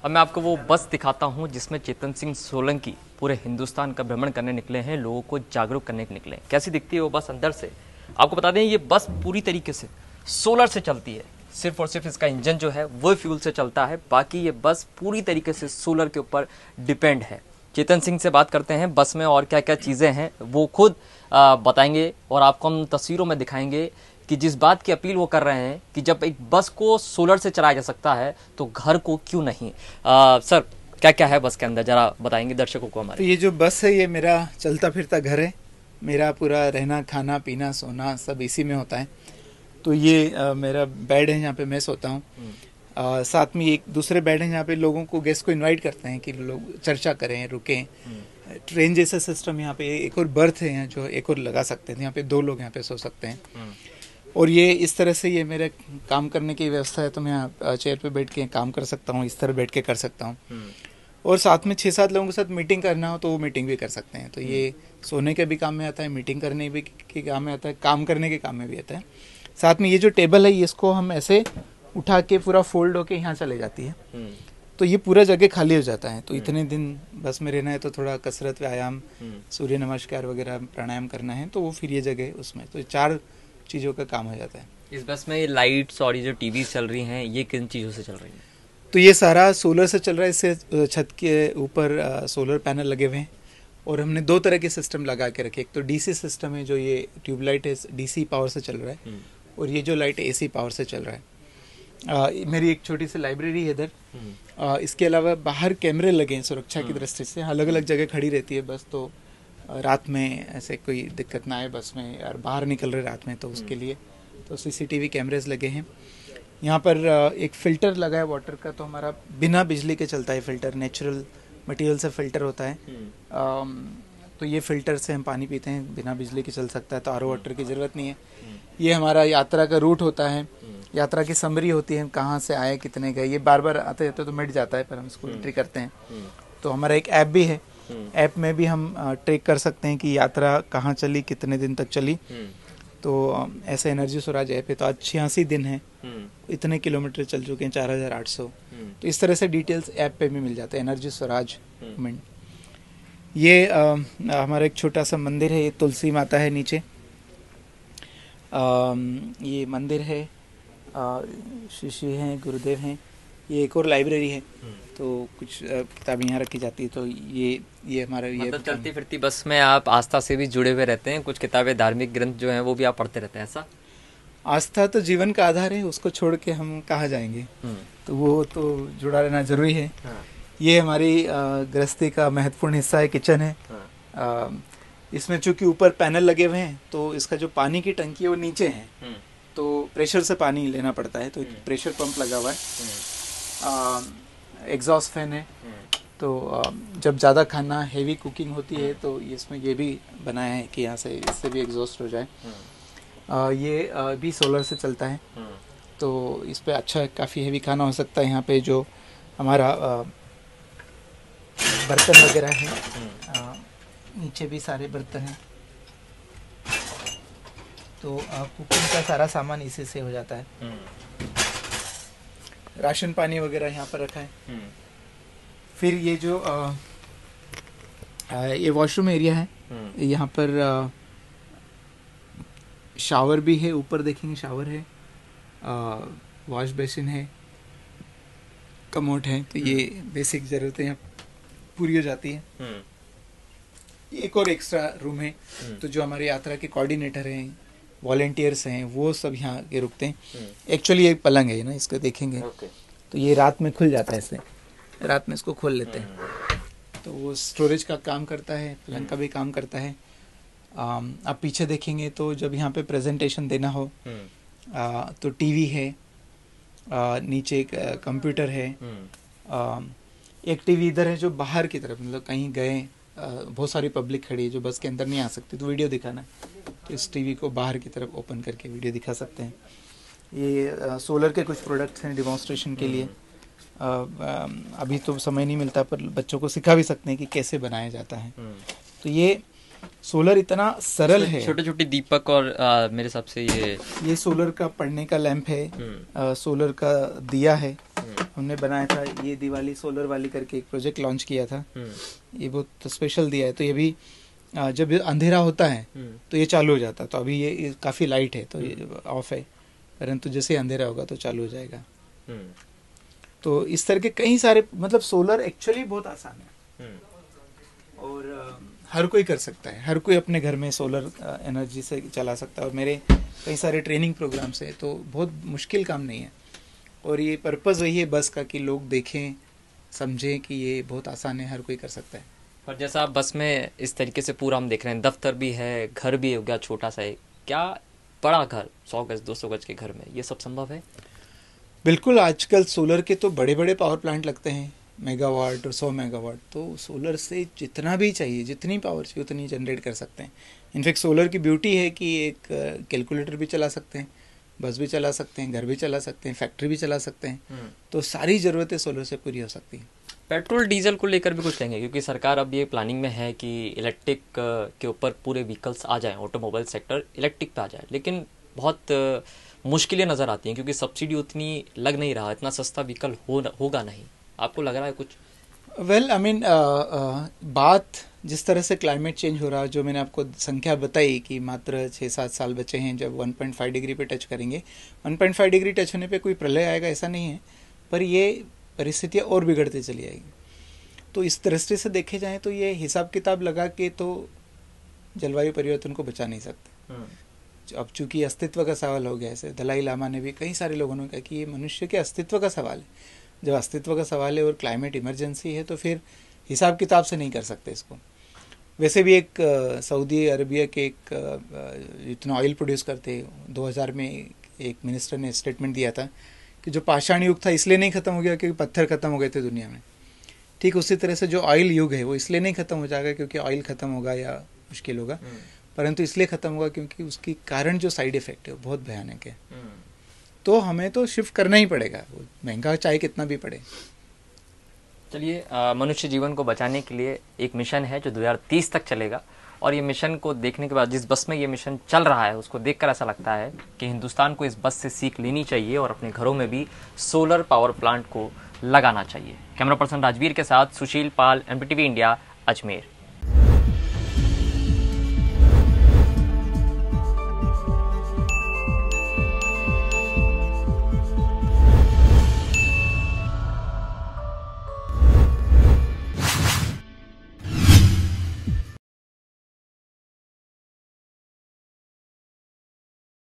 अब मैं आपको वो बस दिखाता हूँ जिसमें चेतन सिंह सोलंकी पूरे हिंदुस्तान का भ्रमण करने निकले हैं, लोगों को जागरूक करने के निकले हैं। कैसी दिखती है वो बस अंदर से, आपको बता दें ये बस पूरी तरीके से सोलर से चलती है। सिर्फ और सिर्फ इसका इंजन जो है वो फ्यूल से चलता है, बाकी ये बस पूरी तरीके से सोलर के ऊपर डिपेंड है। चेतन सिंह से बात करते हैं, बस में और क्या क्या चीज़ें हैं वो खुद बताएंगे और आपको हम तस्वीरों में दिखाएंगे कि जिस बात की अपील वो कर रहे हैं कि जब एक बस को सोलर से चलाया जा सकता है तो घर को क्यों नहीं। सर क्या क्या है बस के अंदर, जरा बताएंगे दर्शकों को हमारे। तो ये जो बस है ये मेरा चलता फिरता घर है। मेरा पूरा रहना खाना पीना सोना सब इसी में होता है। तो ये मेरा बेड है, यहाँ पे मैं सोता हूँ। साथ में एक दूसरे बेड है जहाँ पे लोगों को गेस्ट को इनवाइट करते हैं कि लोग चर्चा करें, रुकें। ट्रेन जैसा सिस्टम यहाँ पे एक और बर्थ है यहाँ जो एक और लगा सकते हैं, यहाँ पे 2 लोग यहाँ पे सो सकते हैं। और ये इस तरह से ये मेरे काम करने की व्यवस्था है, तो मैं यहाँ चेयर पे बैठ के काम कर सकता हूँ, इस तरह बैठ के कर सकता हूँ। और साथ में 6-7 लोगों के साथ मीटिंग करना हो तो वो मीटिंग भी कर सकते हैं। तो ये सोने के भी काम में आता है, मीटिंग करने भी के काम में आता है, काम करने के काम में भी आता है। साथ में ये जो टेबल है इसको हम ऐसे उठा के पूरा फोल्ड होके यहाँ चले जाती है, तो ये पूरा जगह खाली हो जाता है। तो इतने दिन बस में रहना है तो थोड़ा कसरत, व्यायाम, सूर्य नमस्कार वगैरह प्राणायाम करना है, तो वो फिर ये जगह उसमें, तो 4 चीज़ों का काम हो जाता है। इस बस में ये लाइट्स और ये जो टीवी चल रही हैं ये किन चीज़ों से चल रही हैं? तो ये सारा सोलर से चल रहा है। इससे छत के ऊपर सोलर पैनल लगे हुए हैं और हमने 2 तरह के सिस्टम लगा के रखे। एक तो डीसी सिस्टम है, जो ये ट्यूबलाइट है डीसी पावर से चल रहा है, और ये जो लाइट एसी पावर से चल रहा है। मेरी एक छोटी सी लाइब्रेरी है इधर। इसके अलावा बाहर कैमरे लगे हैं सुरक्षा की दृष्टि से, अलग अलग जगह खड़ी रहती है बस, तो रात में ऐसे कोई दिक्कत ना आए बस में, और बाहर निकल रहे रात में तो उसके लिए तो सीसीटीवी कैमरेज लगे हैं। यहाँ पर एक फ़िल्टर लगा है वाटर का, तो हमारा बिना बिजली के चलता है फ़िल्टर, नेचुरल मटेरियल से फ़िल्टर होता है। तो ये फ़िल्टर से हम पानी पीते हैं, बिना बिजली के चल सकता है, तो आरओ वाटर की ज़रूरत नहीं है। ये हमारा यात्रा का रूट होता है, यात्रा की समरी होती है, कहाँ से आए कितने गए, ये बार बार आते जाते तो मिट जाता है, पर हम इसको एंट्री करते हैं। तो हमारा एक ऐप भी है, ऐप में भी हम ट्रैक कर सकते हैं कि यात्रा कहाँ चली, कितने दिन तक चली। तो ऐसे एनर्जी स्वराज ऐप है। तो आज 86 दिन है, इतने किलोमीटर चल चुके हैं, 4800। तो इस तरह से डिटेल्स ऐप पे भी मिल जाते हैं, एनर्जी स्वराज मूवमेंट। ये हमारा एक छोटा सा मंदिर है, ये तुलसी माता है नीचे। ये मंदिर है, शिष्य हैं, गुरुदेव हैं। ये एक और लाइब्रेरी है, तो कुछ किताबें यहाँ रखी जाती है। तो ये हमारा ये मतलब चलती फिरती बस में आप आस्था से भी जुड़े हुए रहते हैं, कुछ किताबें धार्मिक ग्रंथ जो हैं वो भी आप पढ़ते रहते हैं ऐसा? आस्था तो जीवन का आधार है, उसको छोड़ के हम कहाँ जाएंगे, तो वो तो जुड़ा रहना जरूरी है। ये हमारी गृहस्थी का महत्वपूर्ण हिस्सा है, किचन है। इसमें चूंकि ऊपर पैनल लगे हुए हैं तो इसका जो पानी की टंकी है वो नीचे है, तो प्रेशर से पानी लेना पड़ता है। तो एक प्रेशर पंप लगा हुआ है, एग्जॉस्ट फैन है। तो जब ज़्यादा खाना हेवी कुकिंग होती है तो इसमें ये भी बनाया है कि यहाँ से इससे भी एग्जॉस्ट हो जाए। ये भी सोलर से चलता है, तो इस पे अच्छा काफ़ी हेवी खाना हो सकता है। यहाँ पे जो हमारा बर्तन वगैरह है, नीचे भी सारे बर्तन हैं, तो कुकिंग का सारा सामान इसी से हो जाता है। राशन पानी वगैरह यहाँ पर रखा है। फिर ये जो ये वॉशरूम एरिया है, यहाँ पर शावर भी है, ऊपर देखेंगे शावर है, वॉश बेसिन है, कमोड है। तो ये बेसिक ज़रूरतें यहाँ पूरी हो जाती है। एक और एक्स्ट्रा रूम है, तो जो हमारी यात्रा के कोऑर्डिनेटर हैं, वॉलेंटियर्स हैं, वो सब यहाँ के रुकते हैं। एक्चुअली एक पलंग है ना, इसको देखेंगे तो ये रात में खुल जाता है, इससे रात में इसको खोल लेते हैं, तो वो स्टोरेज का काम करता है, पलंग का भी काम करता है। आप पीछे देखेंगे तो जब यहाँ पे प्रेजेंटेशन देना हो तो टीवी है, नीचे एक कंप्यूटर है, एक टीवी इधर है जो बाहर की तरफ, मतलब कहीं गए, बहुत सारी पब्लिक खड़ी है जो बस के अंदर नहीं आ सकती, तो वीडियो दिखाना तो इस टीवी को बाहर की तरफ ओपन करके वीडियो दिखा सकते हैं। ये सोलर के कुछ प्रोडक्ट्स हैं डेमोन्स्ट्रेशन के लिए। अभी तो समय नहीं मिलता, पर बच्चों को सिखा भी सकते हैं कि कैसे बनाया जाता है। तो ये सोलर इतना सरल है। छोटे छोटे दीपक और मेरे हिसाब से ये सोलर का पढ़ने का लैंप है, सोलर का दिया है, हमने बनाया था ये दिवाली सोलर वाली करके एक प्रोजेक्ट लॉन्च किया था। ये बहुत स्पेशल दिया है। तो ये भी जब अंधेरा होता है तो ये चालू हो जाता है। तो अभी ये काफ़ी लाइट है तो ये ऑफ है, परंतु जैसे अंधेरा होगा तो चालू हो जाएगा। तो इस तरह के कई सारे, मतलब सोलर एक्चुअली बहुत आसान है और हर कोई कर सकता है। हर कोई अपने घर में सोलर एनर्जी से चला सकता है। और मेरे कई सारे ट्रेनिंग प्रोग्राम्स हैं, तो बहुत मुश्किल काम नहीं है। और ये पर्पज़ वही है बस का कि लोग देखें, समझें कि ये बहुत आसान है, हर कोई कर सकता है। और जैसा आप बस में इस तरीके से पूरा हम देख रहे हैं, दफ्तर भी है, घर भी हो गया छोटा सा है, क्या बड़ा घर 100 गज 200 गज के घर में ये सब संभव है? बिल्कुल, आजकल सोलर के तो बड़े बड़े पावर प्लांट लगते हैं, मेगावाट और 100 मेगावाट। तो सोलर से जितना भी चाहिए, जितनी पावर चाहिए उतनी जनरेट कर सकते हैं। इनफैक्ट सोलर की ब्यूटी है कि एक कैलकुलेटर भी चला सकते हैं, बस भी चला सकते हैं, घर भी चला सकते हैं, फैक्ट्री भी चला सकते हैं। तो सारी ज़रूरतें सोलर से पूरी हो सकती हैं। पेट्रोल डीजल को लेकर भी कुछ कहेंगे, क्योंकि सरकार अब ये प्लानिंग में है कि इलेक्ट्रिक के ऊपर पूरे व्हीकल्स आ जाएं, ऑटोमोबाइल सेक्टर इलेक्ट्रिक पे आ जाए, लेकिन बहुत मुश्किलें नज़र आती हैं क्योंकि सब्सिडी उतनी लग नहीं रहा, इतना सस्ता व्हीकल होगा नहीं। आपको लग रहा है कुछ? वेल आई मीन बात जिस तरह से क्लाइमेट चेंज हो रहा है, जो मैंने आपको संख्या बताई कि मात्र 6-7 साल बचे हैं जब 1.5 डिग्री पे टच करेंगे। 1.5 डिग्री टच होने पे कोई प्रलय आएगा ऐसा नहीं है, पर ये परिस्थितियाँ और बिगड़ती चली आएगी। तो इस दृष्टि से देखे जाएँ तो ये हिसाब किताब लगा के तो जलवायु परिवर्तन को बचा नहीं सकते। अब चूंकि अस्तित्व का सवाल हो गया है, ऐसे दलाई लामा ने भी, कई सारे लोगों ने कहा कि ये मनुष्य के अस्तित्व का सवाल है। जब अस्तित्व का सवाल है और क्लाइमेट इमरजेंसी है तो फिर हिसाब किताब से नहीं कर सकते इसको। वैसे भी एक सऊदी अरबिया के एक जितना ऑयल प्रोड्यूस करते, 2000 में एक मिनिस्टर ने स्टेटमेंट दिया था कि जो पाषाण युग था इसलिए नहीं खत्म हो गया क्योंकि पत्थर खत्म हो गए थे दुनिया में। ठीक उसी तरह से जो ऑयल युग है वो इसलिए नहीं खत्म हो जाएगा क्योंकि ऑयल खत्म होगा या मुश्किल होगा, परंतु इसलिए खत्म होगा क्योंकि उसकी कारण जो साइड इफेक्ट है वो बहुत भयानक है। तो हमें तो शिफ्ट करना ही पड़ेगा, महंगा चाहे कितना भी पड़े। चलिए, मनुष्य जीवन को बचाने के लिए एक मिशन है जो 2030 तक चलेगा, और ये मिशन को देखने के बाद, जिस बस में ये मिशन चल रहा है उसको देखकर ऐसा लगता है कि हिंदुस्तान को इस बस से सीख लेनी चाहिए और अपने घरों में भी सोलर पावर प्लांट को लगाना चाहिए। कैमरा पर्सन राजवीर के साथ सुशील पाल, MPTV इंडिया, अजमेर।